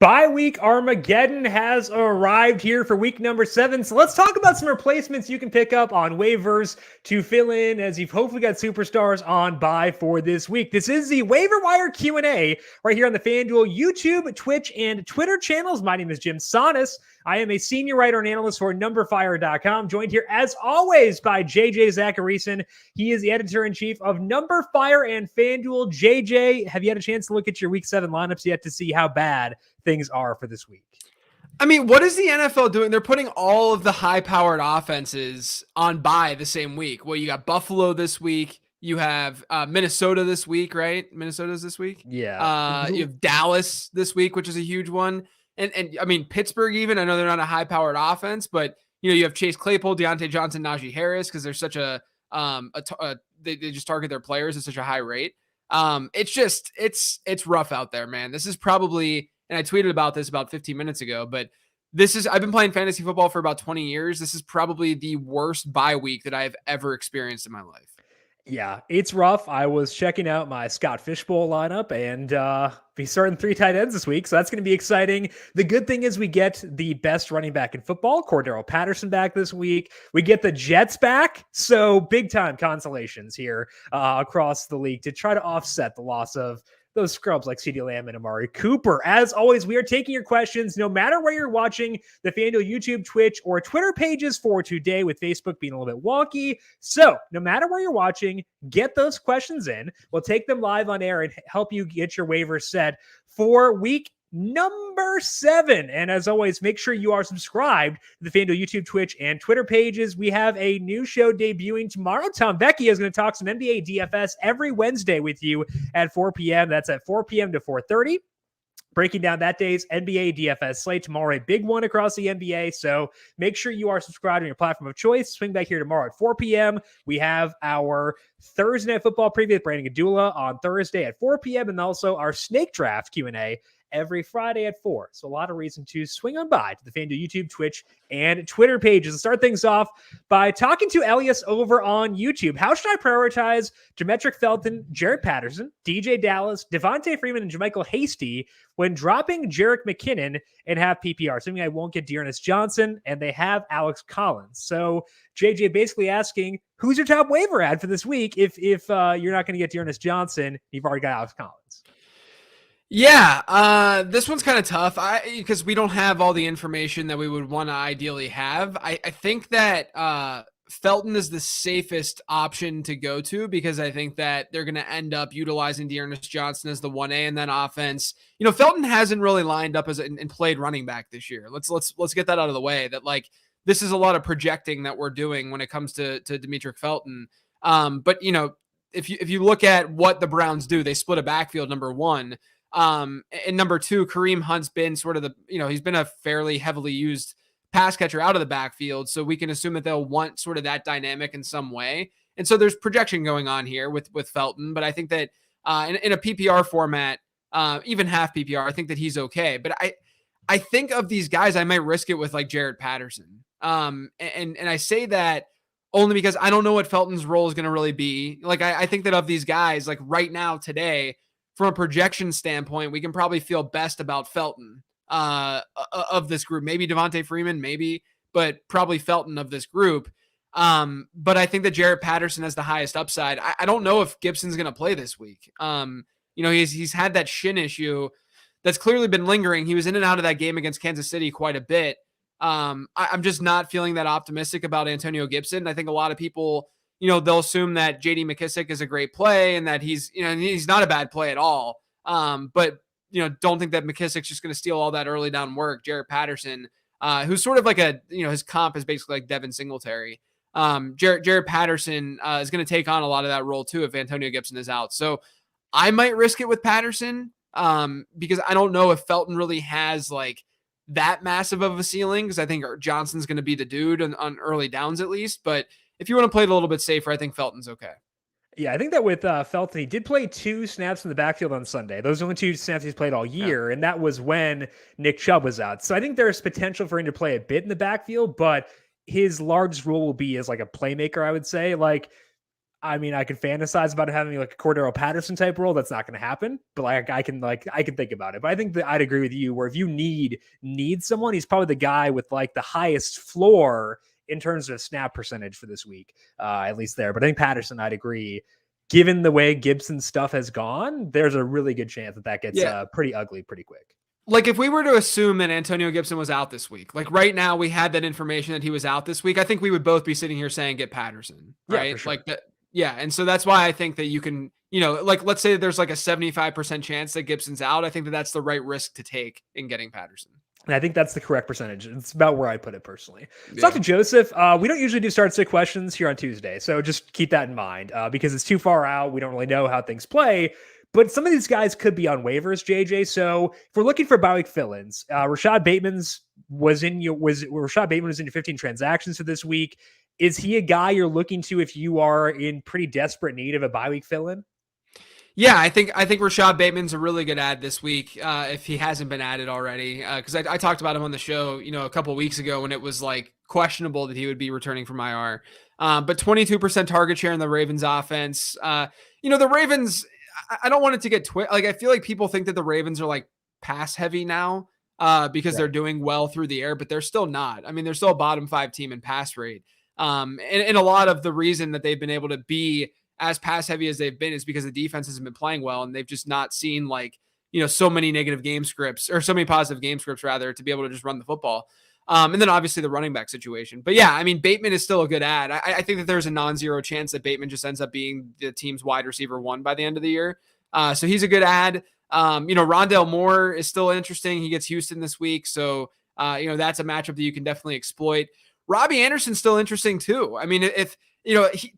Bye week Armageddon has arrived here for week number 7. So let's talk about some replacements you can pick up on waivers to fill in as you've hopefully got superstars on bye for this week. This is the Waiver Wire Q&A right here on the FanDuel YouTube, Twitch, and Twitter channels. My name is Jim Sannes. I am a senior writer and analyst for NumberFire.com, joined here as always by JJ Zachariason. He is the editor-in-chief of NumberFire and FanDuel. JJ, have you had a chance to look at your week 7 lineups yet to see how bad things are for this week? I mean, what is the NFL doing? They're putting all of the high-powered offenses on bye the same week. Well, you got Buffalo this week. You have Minnesota this week, right? Minnesota's this week? Yeah. You have Dallas this week, which is a huge one. And I mean, Pittsburgh even, I know they're not a high-powered offense, but, you have Chase Claypool, Deontay Johnson, Najee Harris, because they're such they just target their players at such a high rate. It's rough out there, man. This is probably, and I tweeted about this about 15 minutes ago, but I've been playing fantasy football for about 20 years. This is probably the worst bye week that I've ever experienced in my life. Yeah, it's rough. I was checking out my Scott Fishbowl lineup and be starting 3 tight ends this week. So that's going to be exciting. The good thing is we get the best running back in football, Cordero Patterson, back this week. We get the Jets back. So big time consolations here across the league to try to offset the loss of those scrubs like CeeDee Lamb and Amari Cooper. As always, we are taking your questions no matter where you're watching the FanDuel YouTube, Twitch, or Twitter pages for today, with Facebook being a little bit wonky. So no matter where you're watching, get those questions in. We'll take them live on air and help you get your waivers set for week number 7. And as always, make sure you are subscribed to the FanDuel YouTube, Twitch, and Twitter pages. We have a new show debuting tomorrow. Tom Vecchia is going to talk some NBA DFS every Wednesday with you at 4 p.m. That's at 4 p.m. to 4:30. Breaking down that day's NBA DFS slate. Tomorrow, a big one across the NBA. So make sure you are subscribed on your platform of choice. Swing back here tomorrow at 4 p.m. We have our Thursday Night Football preview with Brandon Gadula on Thursday at 4 p.m. and also our Snake Draft Q&A every Friday at 4. So a lot of reason to swing on by to the FanDuel YouTube, Twitch, and Twitter pages. Let's start things off by talking to Elias over on YouTube. How should I prioritize Demetric Felton, Jarrett Patterson, DJ Dallas, Devonta Freeman, and JaMycal Hasty when dropping Jerick McKinnon and have PPR? Assuming I won't get Dearness Johnson, and they have Alex Collins. So JJ basically asking, who's your top waiver ad for this week if you're not going to get Dearness Johnson, you've already got Alex Collins? Yeah, this one's kind of tough because we don't have all the information that we would want to ideally have. I think that Felton is the safest option to go to because I think that they're going to end up utilizing Dearness Johnson as the 1A in that offense. Felton hasn't really lined up and played running back this year. Let's get that out of the way. That this is a lot of projecting that we're doing when it comes to Demetric Felton. But if you look at what the Browns do, they split a backfield, number one. And number 2, Kareem Hunt's been sort of he's been a fairly heavily used pass catcher out of the backfield. So we can assume that they'll want sort of that dynamic in some way. And so there's projection going on here with Felton, but I think that in a PPR format, even half PPR, I think that he's okay. But I think of these guys, I might risk it with like Jarrett Patterson. And I say that only because I don't know what Felton's role is going to really be. I think that of these guys, like right now today, from a projection standpoint, we can probably feel best about Felton of this group. Maybe Devonta Freeman, maybe, but probably Felton of this group. But I think that Jarrett Patterson has the highest upside. I don't know if Gibson's going to play this week. He's had that shin issue that's clearly been lingering. He was in and out of that game against Kansas City quite a bit. I'm just not feeling that optimistic about Antonio Gibson. I think a lot of people, they'll assume that J.D. McKissic is a great play and that he's not a bad play at all. But don't think that McKissic's just going to steal all that early down work. Jarrett Patterson, who's sort of like his comp is basically like Devin Singletary. Jarrett Patterson is going to take on a lot of that role too if Antonio Gibson is out. So I might risk it with Patterson because I don't know if Felton really has like that massive of a ceiling, because I think Johnson's going to be the dude on early downs at least. But if you want to play it a little bit safer, I think Felton's okay. Yeah, I think that with Felton, he did play 2 snaps in the backfield on Sunday. Those are the only 2 snaps he's played all year, and that was when Nick Chubb was out. So I think there's potential for him to play a bit in the backfield, but his largest role will be as like a playmaker, I would say. I mean, I could fantasize about having like a Cordero Patterson type role. That's not going to happen, but I can think about it. But I think that I'd agree with you where if you need someone, he's probably the guy with like the highest floor in terms of snap percentage for this week, at least there. But I think Patterson, I'd agree. Given the way Gibson's stuff has gone, there's a really good chance that gets pretty ugly pretty quick. Like if we were to assume that Antonio Gibson was out this week, like right now we had that information that he was out this week, I think we would both be sitting here saying get Patterson, right? Yeah, for sure. Like that. Yeah. And so that's why I think that you can, like let's say there's like a 75% chance that Gibson's out. I think that that's the right risk to take in getting Patterson. And I think that's the correct percentage. It's about where I put it personally. Yeah. Talk to Joseph. We don't usually do start-sit questions here on Tuesday, so just keep that in mind because it's too far out. We don't really know how things play. But some of these guys could be on waivers, JJ. So if we're looking for bye week fill-ins, Rashad Bateman was in your 15 transactions for this week. Is he a guy you're looking to if you are in pretty desperate need of a bye week fill-in? Yeah, I think Rashad Bateman's a really good ad this week if he hasn't been added already. Because I talked about him on the show, a couple weeks ago when it was like questionable that he would be returning from IR. But 22% target share in the Ravens offense. The Ravens, I don't want it to get like I feel like people think that the Ravens are like pass heavy now because they're doing well through the air, but they're still not. I mean, they're still a bottom 5 team in pass rate. And a lot of the reason that they've been able to be as pass heavy as they've been is because the defense hasn't been playing well and they've just not seen like, so many negative game scripts or so many positive game scripts rather to be able to just run the football. And then obviously the running back situation. But yeah, I mean, Bateman is still a good ad. I think that there's a non-zero chance that Bateman just ends up being the team's wide receiver 1 by the end of the year. So he's a good ad. Rondale Moore is still interesting. He gets Houston this week. So, that's a matchup that you can definitely exploit. Robbie Anderson's still interesting too. I mean,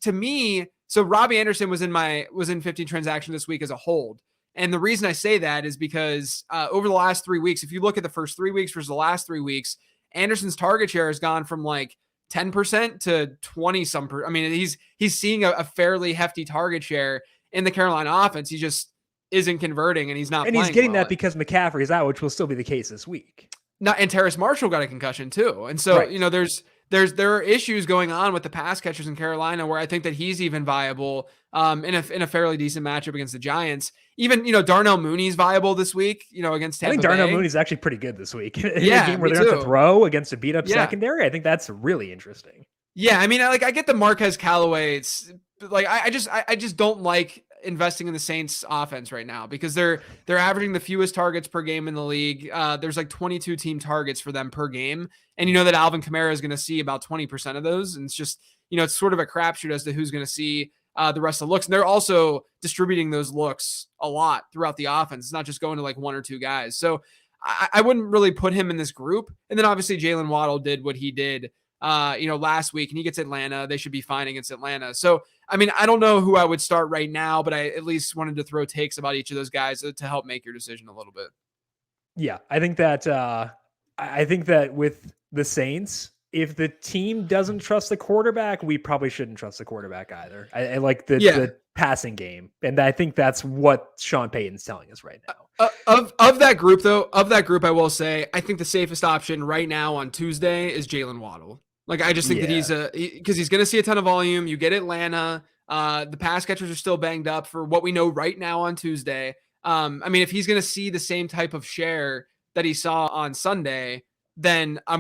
to me, so Robbie Anderson was in 15 transactions this week as a hold. And the reason I say that is because over the last 3 weeks, if you look at the first 3 weeks versus the last 3 weeks, Anderson's target share has gone from like 10% to 20 some. I mean, he's seeing a fairly hefty target share in the Carolina offense. He just isn't converting and he's not. And he's getting that because McCaffrey's out, which will still be the case this week. And Terrace Marshall got a concussion too. And so, there are issues going on with the pass catchers in Carolina where I think that he's even viable in a fairly decent matchup against the Giants. Even, Darnell Mooney's viable this week, against Tampa I think Darnell Bay. Mooney's actually pretty good this week. In yeah, a game where they have to throw against a beat up secondary. I think that's really interesting. Yeah. I mean, I get the Marquez Callaway. It's like, I just don't like investing in the Saints offense right now because they're averaging the fewest targets per game in the league. There's like 22 team targets for them per game. And that Alvin Kamara is going to see about 20% of those. And it's just, it's sort of a crapshoot as to who's going to see the rest of the looks. And they're also distributing those looks a lot throughout the offense. It's not just going to like 1 or 2 guys. So I wouldn't really put him in this group. And then obviously Jalen Waddle did what he did, last week, and he gets Atlanta. They should be fine against Atlanta. So, I mean, I don't know who I would start right now, but I at least wanted to throw takes about each of those guys to help make your decision a little bit. Yeah, I think that with the Saints, if the team doesn't trust the quarterback, we probably shouldn't trust the quarterback either. I like the passing game, and I think that's what Sean Payton's telling us right now. Of that group, I will say I think the safest option right now on Tuesday is Jalen Waddle. Like I just think that because he's going to see a ton of volume. You get Atlanta. The pass catchers are still banged up for what we know right now on Tuesday. I mean, if he's going to see the same type of share that he saw on Sunday, then I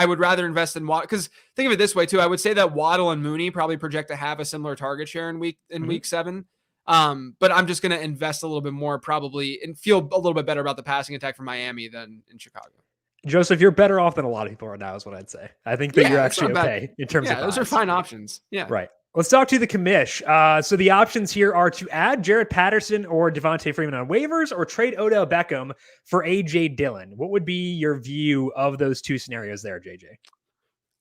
would rather invest in Waddle. Because think of it this way too. I would say that Waddle and Mooney probably project to have a similar target share in week 7. But I'm just going to invest a little bit more probably and feel a little bit better about the passing attack for Miami than in Chicago. Joseph, you're better off than a lot of people right now is what I'd say. I think that you're actually okay in terms of those are fine options. Yeah. Right. Let's talk to the commish. So the options here are to add Jarrett Patterson or Devonta Freeman on waivers or trade Odell Beckham for A.J. Dillon. What would be your view of those two scenarios there, JJ?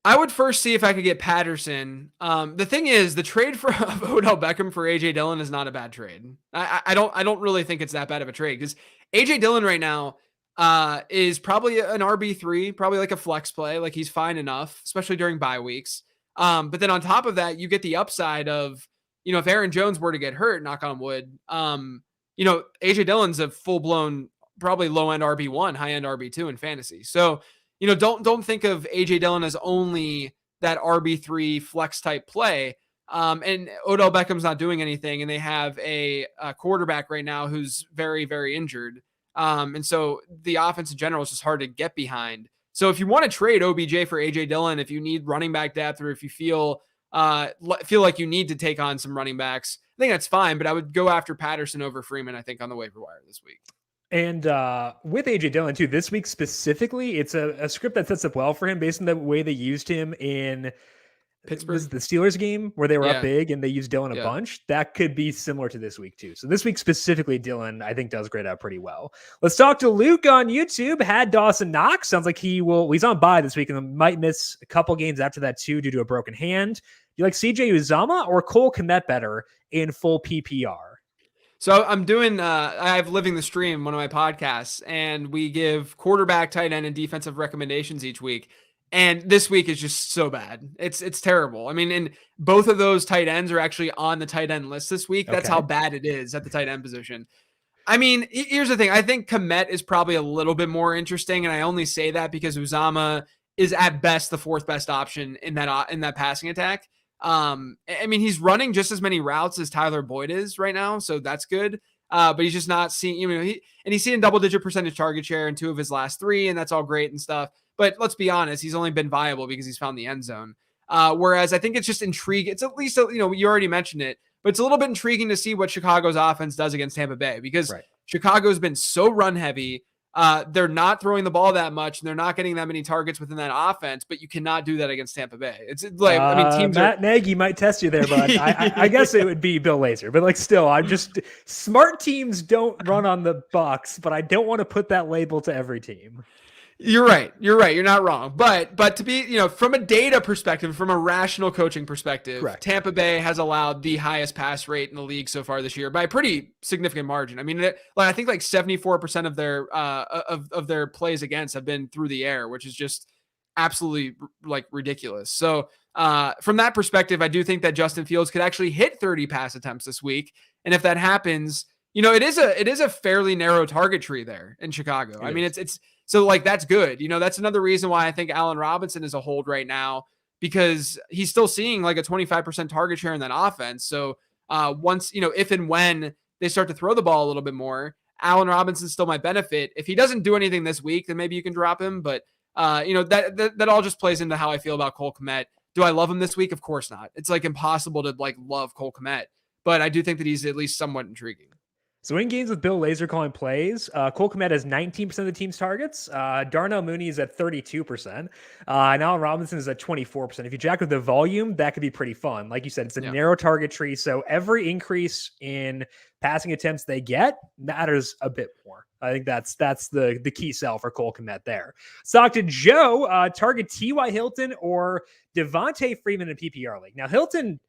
I would first see if I could get Patterson. The thing is, the trade of Odell Beckham for A.J. Dillon is not a bad trade. I don't really think it's that bad of a trade because A.J. Dillon right now is probably an RB3, probably like a flex play. Like he's fine enough, especially during bye weeks. But then on top of that, you get the upside of, if Aaron Jones were to get hurt, knock on wood, A.J. Dillon's a full-blown, probably low-end RB1, high-end RB2 in fantasy. So, don't think of A.J. Dillon as only that RB3 flex type play. And Odell Beckham's not doing anything, and they have a quarterback right now who's very, very injured. And so the offense in general is just hard to get behind. So if you want to trade OBJ for AJ Dillon, if you need running back depth, or if you feel like you need to take on some running backs, I think that's fine. But I would go after Patterson over Freeman, I think, on the waiver wire this week. And with AJ Dillon too, this week specifically, it's a script that sets up well for him based on the way they used him in Pittsburgh, the Steelers game where they were up big and they used Dillon a bunch. That could be similar to this week too. So this week specifically, Dillon, I think, does grade out pretty well. Let's talk to Luke on YouTube. Had Dawson Knox. Sounds like he's on bye this week and might miss a couple games after that too due to a broken hand. Do you like CJ Uzomah or Cole Kmet better in full PPR? So I'm doing, I have Living the Stream, one of my podcasts, and we give quarterback, tight end, and defensive recommendations each week. And this week is just so bad. It's terrible. I mean, and both of those tight ends are actually on the tight end list this week. That's how bad it is at the tight end position. I mean, here's the thing. I think Kmet is probably a little bit more interesting, and I only say that because Uzomah is at best the fourth best option in that passing attack. I mean, he's running just as many routes as Tyler Boyd is right now, so that's good. But he's just not seeing, he's seeing double-digit percentage target share in 2 of his last 3, and that's all great and stuff. But let's be honest, he's only been viable because he's found the end zone. Whereas I think it's just intriguing. It's at least, you already mentioned it, but it's a little bit intriguing to see what Chicago's offense does against Tampa Bay because Chicago's been so run heavy. They're not throwing the ball that much, and they're not getting that many targets within that offense, but you cannot do that against Tampa Bay. It's like, teams Matt Nagy might test you there, bud. I guess it would be Bill Lazor, but still, I'm just smart teams don't run on the Bucs, but I don't want to put that label to every team. You're right. You're not wrong. But to be, from a data perspective, from a rational coaching perspective, Tampa Bay has allowed the highest pass rate in the league so far this year by a pretty significant margin. I mean, I think 74% of their of their plays against have been through the air, which is just absolutely ridiculous. So from that perspective, I do think that Justin Fields could actually hit 30 pass attempts this week. And if that happens, it is a fairly narrow target tree there in Chicago. I mean, it's so that's good. That's another reason why I think Allen Robinson is a hold right now, because he's still seeing a 25% target share in that offense. So once, if and when they start to throw the ball a little bit more, Allen Robinson still might benefit. If he doesn't do anything this week, then maybe you can drop him. But that all just plays into how I feel about Cole Kmet. Do I love him this week? Of course not. It's impossible to love Cole Kmet, but I do think that he's at least somewhat intriguing. So in games with Bill Lazor calling plays, Cole Kmet has 19% of the team's targets. Darnell Mooney is at 32%. And Allen Robinson is at 24%. If you jack with the volume, that could be pretty fun. Like you said, it's a narrow target tree. So every increase in passing attempts they get matters a bit more. I think that's the key sell for Cole Kmet there. Let's talk to Joe. Target T.Y. Hilton or Devonta Freeman in PPR league. Now, Hilton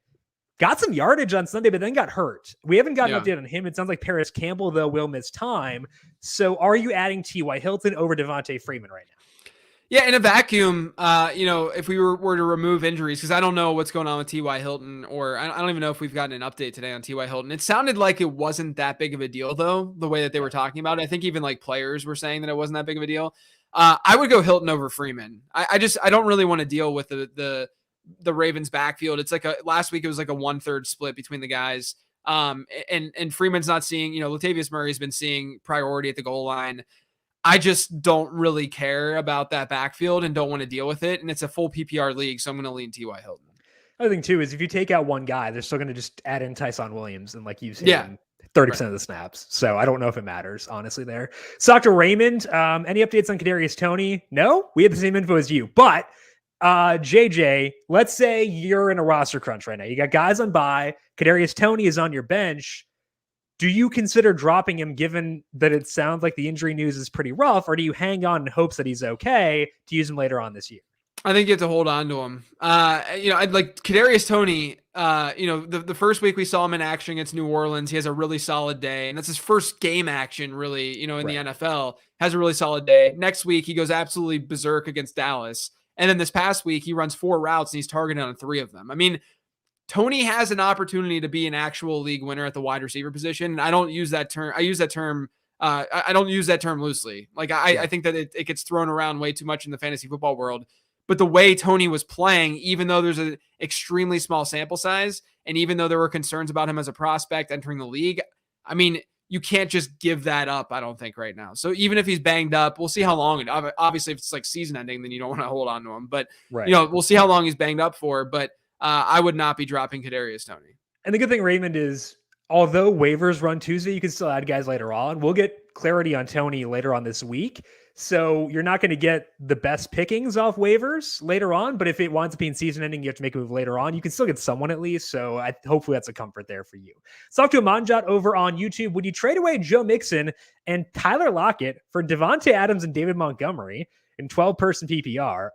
got some yardage on Sunday, but then got hurt. We haven't gotten an update on him. It sounds like Paris Campbell, though, will miss time. So are you adding T.Y. Hilton over Devonta Freeman right now? Yeah, in a vacuum, if we were to remove injuries, because I don't know what's going on with T.Y. Hilton, or I don't even know if we've gotten an update today on T.Y. Hilton. It sounded like it wasn't that big of a deal, though, the way that they were talking about it. I think even players were saying that it wasn't that big of a deal. I would go Hilton over Freeman. I don't really want to deal with the Ravens backfield. It's last week it was a 1/3 split between the guys. And Freeman's not seeing, Latavius Murray's been seeing priority at the goal line. I just don't really care about that backfield and don't want to deal with it. And it's a full PPR league, so I'm going to lean T.Y. Hilton. Other thing too is if you take out one guy, they're still going to just add in Tyson Williams and use him 30% of the snaps. So I don't know if it matters, honestly, there. Dr. Raymond, any updates on Cadarius Toney? No, we had the same info as you, but JJ, let's say you're in a roster crunch right now. You got guys on bye. Cadarius Toney is on your bench. Do you consider dropping him given that it sounds like the injury news is pretty rough, or do you hang on in hopes that he's okay to use him later on this year? I think you have to hold on to him. I'd like Cadarius Toney. The first week we saw him in action against New Orleans, he has a really solid day, and that's his first game action, really, in the NFL. Has a really solid day. Next week he goes absolutely berserk against Dallas, and then this past week he runs 4 routes and he's targeted on 3 of them. I mean, Toney has an opportunity to be an actual league winner at the wide receiver position. And I don't use that term. I don't use that term loosely. I think that it gets thrown around way too much in the fantasy football world. But the way Toney was playing, even though there's an extremely small sample size, and even though there were concerns about him as a prospect entering the league, I mean, you can't just give that up, I don't think, right now. So even if he's banged up, we'll see how long. Obviously, if it's like season ending, then you don't want to hold on to him. But, we'll see how long he's banged up for. But I would not be dropping Cadarius Toney. And the good thing, Raymond, is although waivers run Tuesday, you can still add guys later on. We'll get clarity on Toney later on this week. So you're not going to get the best pickings off waivers later on, but if it winds up being season ending, you have to make a move later on. You can still get someone at least. So hopefully that's a comfort there for you. Let's talk to Amanjot over on YouTube. Would you trade away Joe Mixon and Tyler Lockett for Devonta Adams and David Montgomery in 12-person PPR?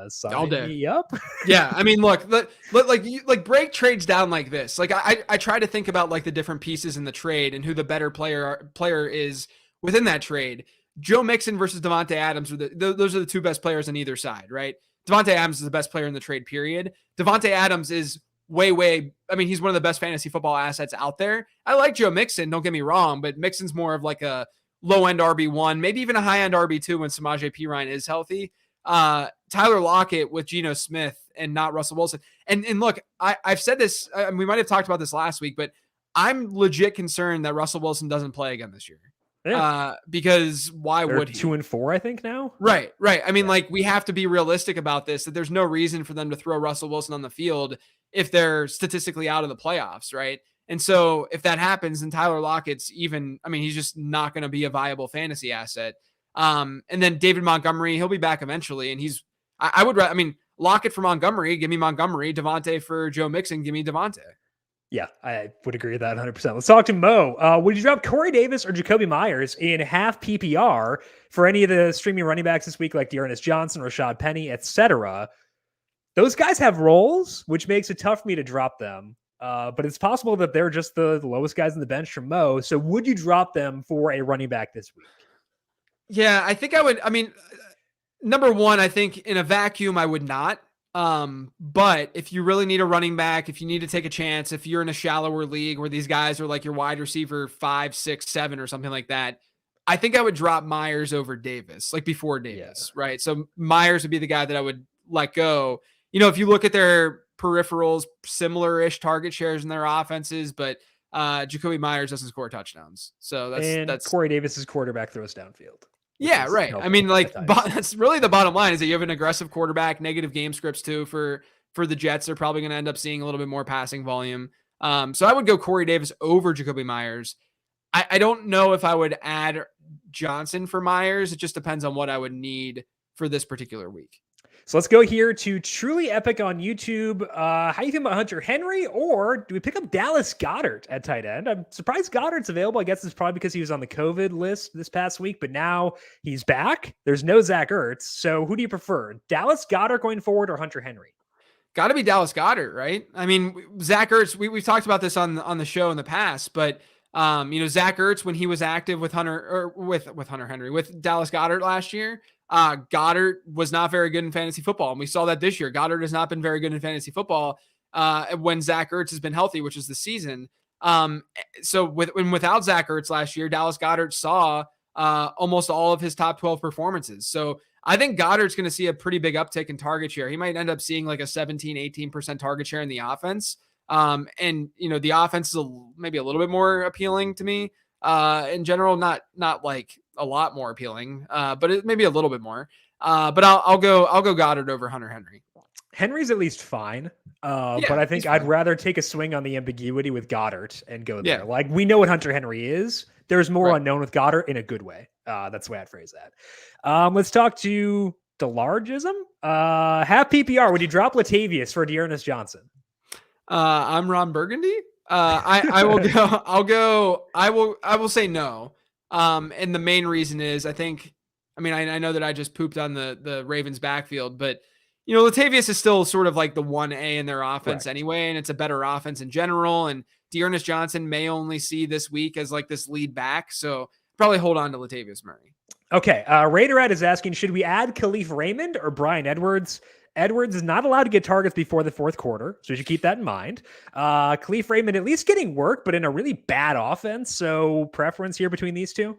Sign me up. Yeah, I mean, look, break trades down like this. Like I try to think about like the different pieces in the trade and who the better player is within that trade. Joe Mixon versus Devonta Adams, those are the two best players on either side, right? Devonta Adams is the best player in the trade, period. Devonta Adams is he's one of the best fantasy football assets out there. I like Joe Mixon, don't get me wrong, but Mixon's more of like a low-end RB1, maybe even a high-end RB2 when Samaje Perine is healthy. Tyler Lockett with Geno Smith and not Russell Wilson. And look, I've said this, we might have talked about this last week, but I'm legit concerned that Russell Wilson doesn't play again this year. Yeah. Because why would he? 2-4, I think now. Right. I mean, we have to be realistic about this, that there's no reason for them to throw Russell Wilson on the field if they're statistically out of the playoffs, right? And so if that happens, then Tyler Lockett's he's just not going to be a viable fantasy asset. And then David Montgomery, he'll be back eventually. And Lockett for Montgomery, give me Montgomery. Devonta for Joe Mixon, give me Devonta. Yeah, I would agree with that 100%. Let's talk to Mo. Would you drop Corey Davis or Jacoby Myers in half PPR for any of the streaming running backs this week, like Dearness Johnson, Rashad Penny, etc.? Those guys have roles, which makes it tough for me to drop them. But it's possible that they're just the lowest guys on the bench from Mo. So would you drop them for a running back this week? Yeah, I think I would. Number one, I think in a vacuum, I would not. But if you really need a running back, if you need to take a chance, if you're in a shallower league where these guys are like your wide receiver 5, 6, 7 or something like that, I think I would drop Myers over Davis, like before Davis, right? So Myers would be the guy that I would let go. If you look at their peripherals, similar-ish target shares in their offenses, but Jacoby Myers doesn't score touchdowns. So that's Corey Davis's quarterback throws downfield. Yeah, right. That's really the bottom line, is that you have an aggressive quarterback, negative game scripts too for the Jets. They're probably going to end up seeing a little bit more passing volume. So I would go Corey Davis over Jacoby Myers. I don't know if I would add Johnson for Myers. It just depends on what I would need for this particular week. So let's go here to Truly Epic on YouTube. How do you think about Hunter Henry, or do we pick up Dallas Goedert at tight end? I'm surprised Goedert's available. I guess it's probably because he was on the COVID list this past week, but now he's back. There's no Zach Ertz. So who do you prefer, Dallas Goedert going forward or Hunter Henry? Got to be Dallas Goedert, right? Zach Ertz, we've talked about this on the show in the past, but Zach Ertz, when he was active with with Dallas Goedert last year, Goedert was not very good in fantasy football. And we saw that this year. Goedert has not been very good in fantasy football when Zach Ertz has been healthy, which is the season. So without Zach Ertz last year, Dallas Goedert saw almost all of his top 12 performances. So I think Goddard's going to see a pretty big uptick in target share. He might end up seeing like a 17, 18% target share in the offense. The offense is maybe a little bit more appealing to me in general, not like a lot more appealing, but it maybe a little bit more. But I'll go Goedert over Hunter Henry. Henry's at least fine. But I think I'd rather take a swing on the ambiguity with Goedert and go there. Like, we know what Hunter Henry is. There's more unknown with Goedert in a good way. That's the way I'd phrase that. Let's talk to Delargism. Half PPR. Would you drop Latavius for Dearness Johnson? I'm Ron Burgundy. I will go. I will say no. And the main reason is I know that I just pooped on the Ravens backfield, but Latavius is still sort of like the 1A in their offense anyway, and it's a better offense in general. And Dearness Johnson may only see this week as like this lead back, so probably hold on to Latavius Murray. Okay, Raiderad is asking, should we add Khalif Raymond or Bryan Edwards? Edwards is not allowed to get targets before the fourth quarter, so you should keep that in mind. Khalif Raymond at least getting work, but in a really bad offense. So preference here between these two?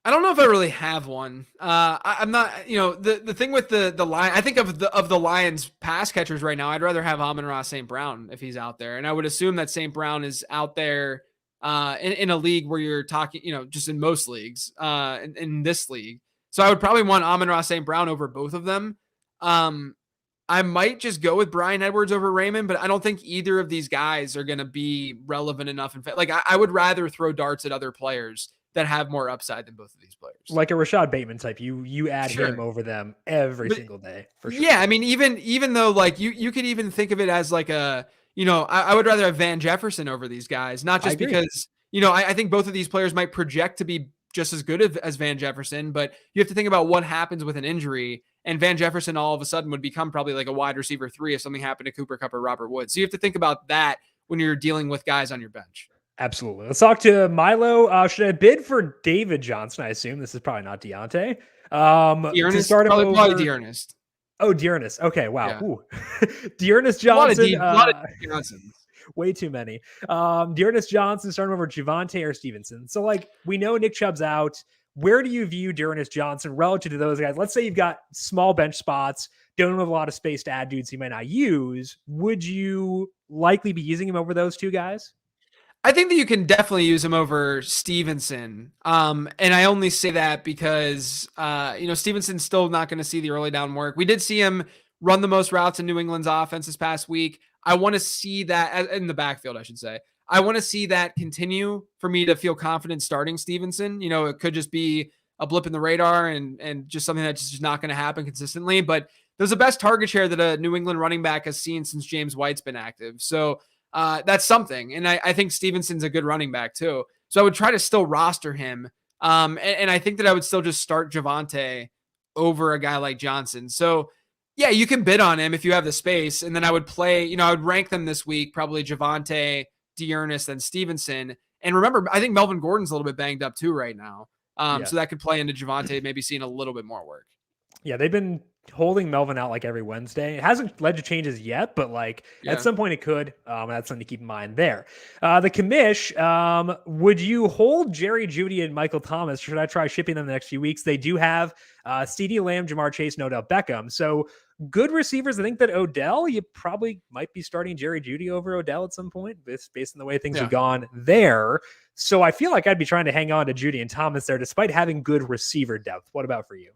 I don't know if I really have one. I'm not, the thing with the Lion, I think of the Lions pass catchers right now, I'd rather have Amon-Ra St. Brown if he's out there. And I would assume that St. Brown is out there in a league where you're talking, just in most leagues, in this league. So I would probably want Amon-Ra St. Brown over both of them. I might just go with Bryan Edwards over Raymond, but I don't think either of these guys are going to be relevant enough. In fact, like I would rather throw darts at other players that have more upside than both of these players. Like a Rashad Bateman type, you add him over them every single day for sure. Yeah, I mean, even though like you could even think of it as like I would rather have Van Jefferson over these guys, not just because I think both of these players might project to be just as good as Van Jefferson, but you have to think about what happens with an injury, and Van Jefferson all of a sudden would become probably like a wide receiver 3 if something happened to Cooper Kupp or Robert Woods. So you have to think about that when you're dealing with guys on your bench. Absolutely. Let's talk to Milo. Should I bid for David Johnson? I assume this is probably not Deontay. To start him over Dearness. Oh, Dearness. Okay. Wow. Yeah. Dearness Johnson. A lot of Johnsons. Way too many. Dearness Johnson, starting over Javonte or Stevenson. So, like, we know Nick Chubb's out. Where do you view Dearness Johnson relative to those guys? Let's say you've got small bench spots, don't have a lot of space to add dudes you might not use. Would you likely be using him over those two guys? I think that you can definitely use him over Stevenson. And I only say that because, Stevenson's still not going to see the early down work. We did see him run the most routes in New England's offense this past week. I want to see that in the backfield, I should say. I want to see that continue for me to feel confident starting Stevenson. It could just be a blip in the radar and just something that's just not going to happen consistently. But there's the best target share that a New England running back has seen since James White's been active. So that's something. And I think Stevenson's a good running back too. So I would try to still roster him. And I think that I would still just start Javonte over a guy like Johnson. So yeah, you can bid on him if you have the space. And then I would play, I would rank them this week, probably Javonte, Dearness, then Stevenson. And remember, I think Melvin Gordon's a little bit banged up too right now. So that could play into Javonte maybe seeing a little bit more work. Yeah, they've been holding Melvin out like every Wednesday. It hasn't led to changes yet, but at some point it could. That's something to keep in mind there. The commish, would you hold Jerry Jeudy and Michael Thomas? Should I try shipping them the next few weeks? They do have CeeDee Lamb, Jamar Chase, and Odell Beckham. So good receivers. I think that Odell, you probably might be starting Jerry Jeudy over Odell at some point, based on the way things have gone there. So I feel like I'd be trying to hang on to Jeudy and Thomas there, despite having good receiver depth. What about for you?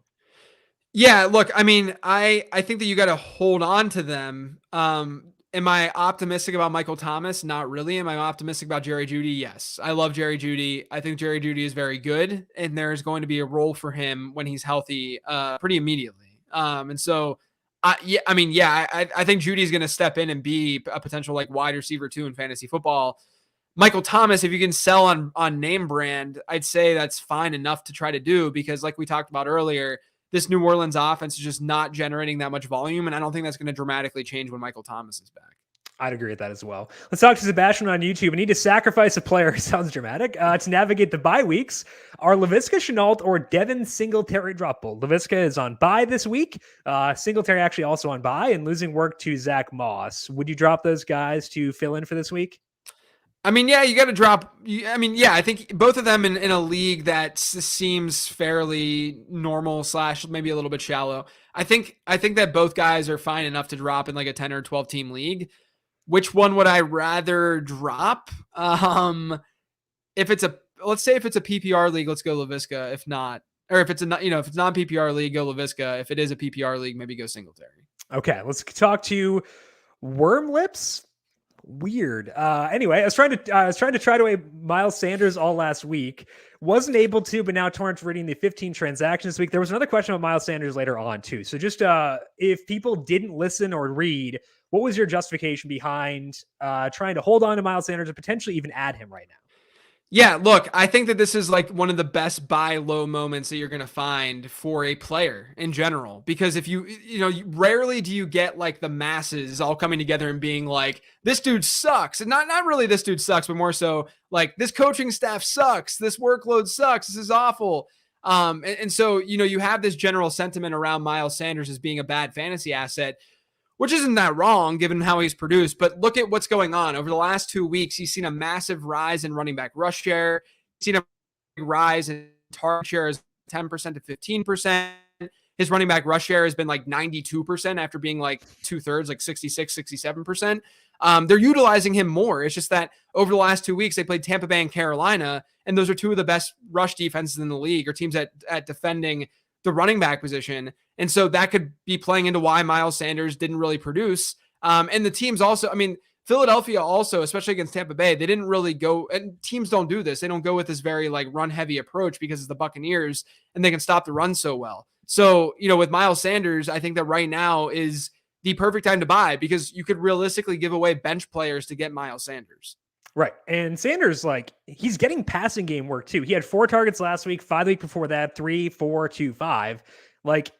Yeah, look, I mean, I think that you got to hold on to them. Am I optimistic about Michael Thomas? Not really. Am I optimistic about Jerry Jeudy? Yes. I love Jerry Jeudy. I think Jerry Jeudy is very good, and there's going to be a role for him when he's healthy pretty immediately. And so, I think Jeudy is going to step in and be a potential like wide receiver 2 in fantasy football. Michael Thomas, if you can sell on name brand, I'd say that's fine enough to try to do, because like we talked about earlier, this New Orleans offense is just not generating that much volume, and I don't think that's going to dramatically change when Michael Thomas is back. I'd agree with that as well. Let's talk to Sebastian on YouTube. We need to sacrifice a player, sounds dramatic, to navigate the bye weeks. Are Laviska Shenault or Devin Singletary droppable? Laviska is on bye this week. Singletary actually also on bye and losing work to Zach Moss. Would you drop those guys to fill in for this week? I mean, yeah, you got to drop. I mean, yeah, I think both of them in a league that seems fairly normal / maybe a little bit shallow. I think that both guys are fine enough to drop in like a 10 or 12 team league. Which one would I rather drop? Let's say if it's a PPR league, let's go Laviska. If not, or if it's if it's not PPR league, go Laviska. If it is a PPR league, maybe go Singletary. Okay, let's talk to Worm Lips. Weird. Anyway, I was trying to trade away Miles Sanders all last week. Wasn't able to, but now Torrent's reading the 15 transactions this week. There was another question about Miles Sanders later on too. So just if people didn't listen or read, what was your justification behind trying to hold on to Miles Sanders and potentially even add him right now? Yeah, look, I think that this is like one of the best buy low moments that you're going to find for a player in general, because if rarely do you get like the masses all coming together and being like, this dude sucks. And not really this dude sucks, but more so like this coaching staff sucks. This workload sucks. This is awful. And so, you have this general sentiment around Miles Sanders as being a bad fantasy asset, which isn't that wrong given how he's produced. But look at what's going on. Over the last 2 weeks, he's seen a massive rise in running back rush share. He's seen a rise in target share is 10% to 15%. His running back rush share has been like 92% after being like 2/3, like 66, 67%. They're utilizing him more. It's just that over the last 2 weeks, they played Tampa Bay and Carolina, and those are two of the best rush defenses in the league, or teams at defending the running back position. And so that could be playing into why Miles Sanders didn't really produce. And the teams also, I mean, Philadelphia also, especially against Tampa Bay, they didn't really go, and teams don't do this. They don't go with this very like run heavy approach because it's the Buccaneers and they can stop the run so well. So, with Miles Sanders, I think that right now is the perfect time to buy because you could realistically give away bench players to get Miles Sanders. Right. And Sanders, like, he's getting passing game work too. He had 4 targets last week, 5 the week before that, 3, 4, 2, 5. Like,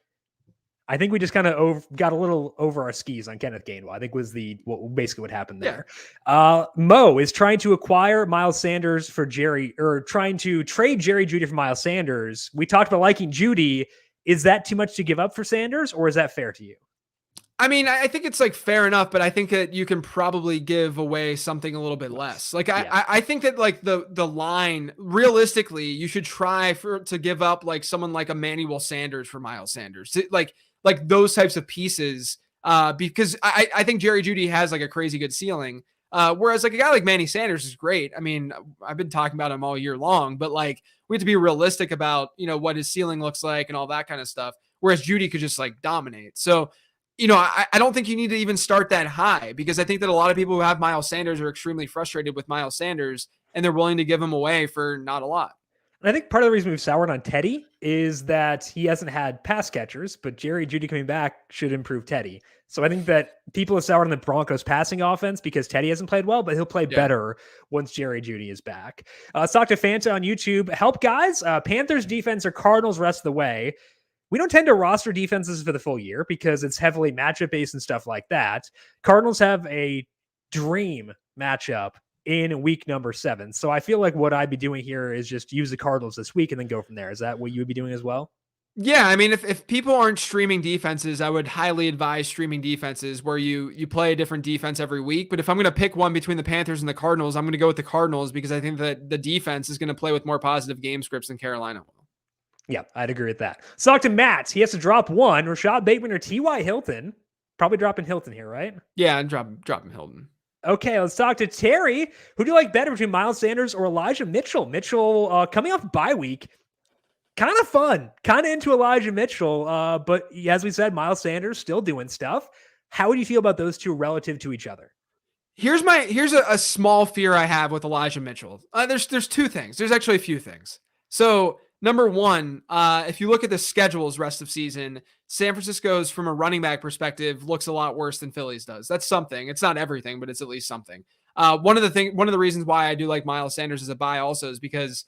I think we just kind of got a little over our skis on Kenneth Gainwell. I think was basically what happened there. Yeah. Mo is trying to acquire Miles Sanders for trying to trade Jerry Jeudy for Miles Sanders. We talked about liking Jeudy. Is that too much to give up for Sanders, or is that fair to you? I mean, I think it's like fair enough, but I think that you can probably give away something a little bit less. Like I think that like the line, realistically, you should try to give up like someone like Emmanuel Sanders for Miles Sanders, like those types of pieces, because I think Jerry Jeudy has like a crazy good ceiling. Whereas like a guy like Manny Sanders is great. I mean, I've been talking about him all year long, but like we have to be realistic about, what his ceiling looks like and all that kind of stuff. Whereas Jeudy could just like dominate. So, I don't think you need to even start that high because I think that a lot of people who have Miles Sanders are extremely frustrated with Miles Sanders and they're willing to give him away for not a lot. And I think part of the reason we've soured on Teddy is that he hasn't had pass catchers, but Jerry Jeudy coming back should improve Teddy. So I think that people have soured on the Broncos passing offense because Teddy hasn't played well, but he'll play better once Jerry Jeudy is back. Let's talk to Fanta on YouTube. Help, guys. Panthers defense or Cardinals rest of the way. We don't tend to roster defenses for the full year because it's heavily matchup based and stuff like that. Cardinals have a dream matchup in week number 7. So I feel like what I'd be doing here is just use the Cardinals this week and then go from there. Is that what you would be doing as well? Yeah, I mean, if people aren't streaming defenses, I would highly advise streaming defenses where you play a different defense every week. But if I'm going to pick one between the Panthers and the Cardinals, I'm going to go with the Cardinals because I think that the defense is going to play with more positive game scripts than Carolina will. Yeah, I'd agree with that. Let's talk to Matt. He has to drop one. Rashad Bateman or T.Y. Hilton. Probably dropping Hilton here, right? Yeah, I'm dropping Hilton. Okay, let's talk to Terry. Who do you like better between Miles Sanders or Elijah Mitchell? Mitchell coming off bye week. Kind of fun. Kind of into Elijah Mitchell. But as we said, Miles Sanders still doing stuff. How would you feel about those two relative to each other? Here's a small fear I have with Elijah Mitchell. There's 2 things. There's actually a few things. So number one, if you look at the schedules rest of season, San Francisco's from a running back perspective looks a lot worse than Philly's does. That's something. It's not everything, but it's at least something. One of the reasons why I do like Miles Sanders as a buy also is because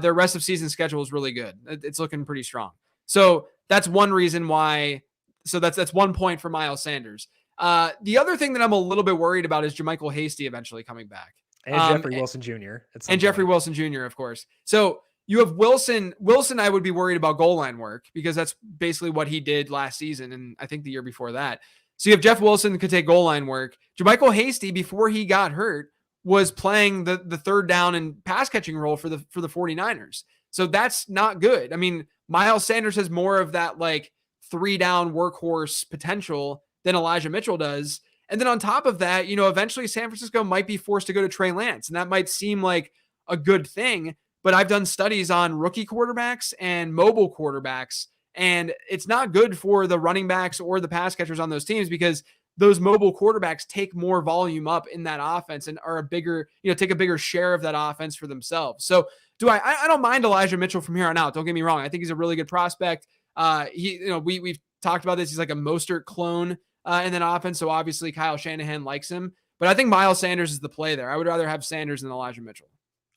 their rest of season schedule is really good. It's looking pretty strong. So that's one reason why. So that's 1 point for Miles Sanders. The other thing that I'm a little bit worried about is JaMycal Hasty eventually coming back. And Jeffrey Wilson Jr. And Jeffrey Wilson Jr., of course. So you have Wilson. Wilson, I would be worried about goal line work because that's basically what he did last season and I think the year before that. So you have Jeff Wilson could take goal line work. JaMycal Hasty, before he got hurt, was playing the third down and pass catching role for the 49ers. So that's not good. I mean, Miles Sanders has more of that like 3-down workhorse potential than Elijah Mitchell does. And then on top of that, eventually San Francisco might be forced to go to Trey Lance. And that might seem like a good thing. But I've done studies on rookie quarterbacks and mobile quarterbacks, and it's not good for the running backs or the pass catchers on those teams because those mobile quarterbacks take more volume up in that offense and are take a bigger share of that offense for themselves. So I don't mind Elijah Mitchell from here on out. Don't get me wrong. I think he's a really good prospect. We've talked about this. He's like a Mostert clone in that offense. So obviously Kyle Shanahan likes him, but I think Miles Sanders is the play there. I would rather have Sanders than Elijah Mitchell.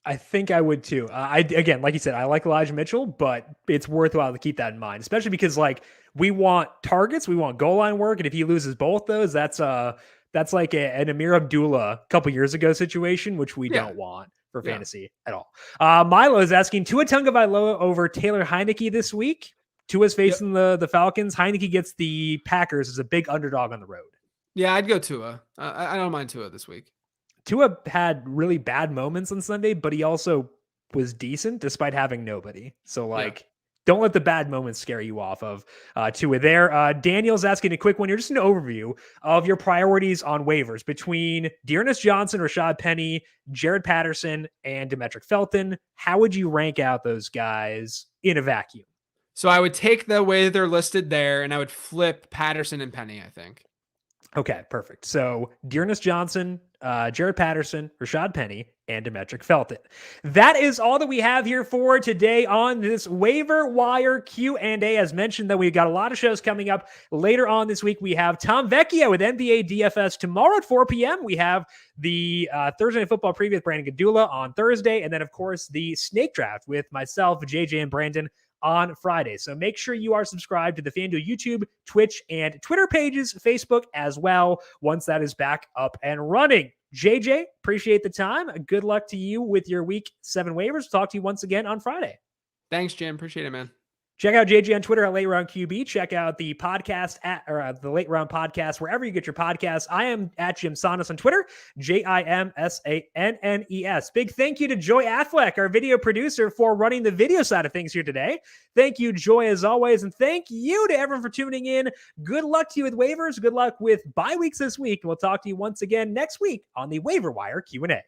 I think I would too. Again, like you said, I like Elijah Mitchell, but it's worthwhile to keep that in mind, especially because like we want targets, we want goal line work, and if he loses both those, that's like an Amir Abdullah a couple years ago situation, which we don't want for fantasy at all. Milo is asking Tua Tagovailoa over Taylor Heinecke this week. Tua's facing the Falcons. Heinecke gets the Packers as a big underdog on the road. Yeah, I'd go Tua. I don't mind Tua this week. Tua had really bad moments on Sunday, but he also was decent despite having nobody. So don't let the bad moments scare you off of Tua there. Daniel's asking a quick one here, just an overview of your priorities on waivers between Dearness Johnson, Rashad Penny, Jared Patterson, and Demetric Felton. How would you rank out those guys in a vacuum? So I would take the way they're listed there, and I would flip Patterson and Penny, I think. Okay, perfect. So Dearness Johnson, Jared Patterson, Rashad Penny, and Demetric Felton. That is all that we have here for today on this waiver wire Q&A. As mentioned, that we've got a lot of shows coming up later on this week. We have Tom Vecchia with NBA DFS tomorrow at 4 p.m. We have the Thursday Night Football preview with Brandon Gadula on Thursday. And then, of course, the snake draft with myself, JJ, and Brandon on Friday. So make sure you are subscribed to the FanDuel YouTube, Twitch, and Twitter pages, Facebook as well, once that is back up and running. JJ, appreciate the time. Good luck to you with your week 7 waivers. Talk to you once again on Friday. Thanks, Jim. Appreciate it, man. Check out JJ on Twitter at Late Round QB. Check out the podcast the Late Round Podcast, wherever you get your podcasts. I am at Jim Sannes on Twitter, JimSannes. Big thank you to Joy Affleck, our video producer, for running the video side of things here today. Thank you, Joy, as always. And thank you to everyone for tuning in. Good luck to you with waivers. Good luck with bye weeks this week. And we'll talk to you once again next week on the Waiver Wire Q&A.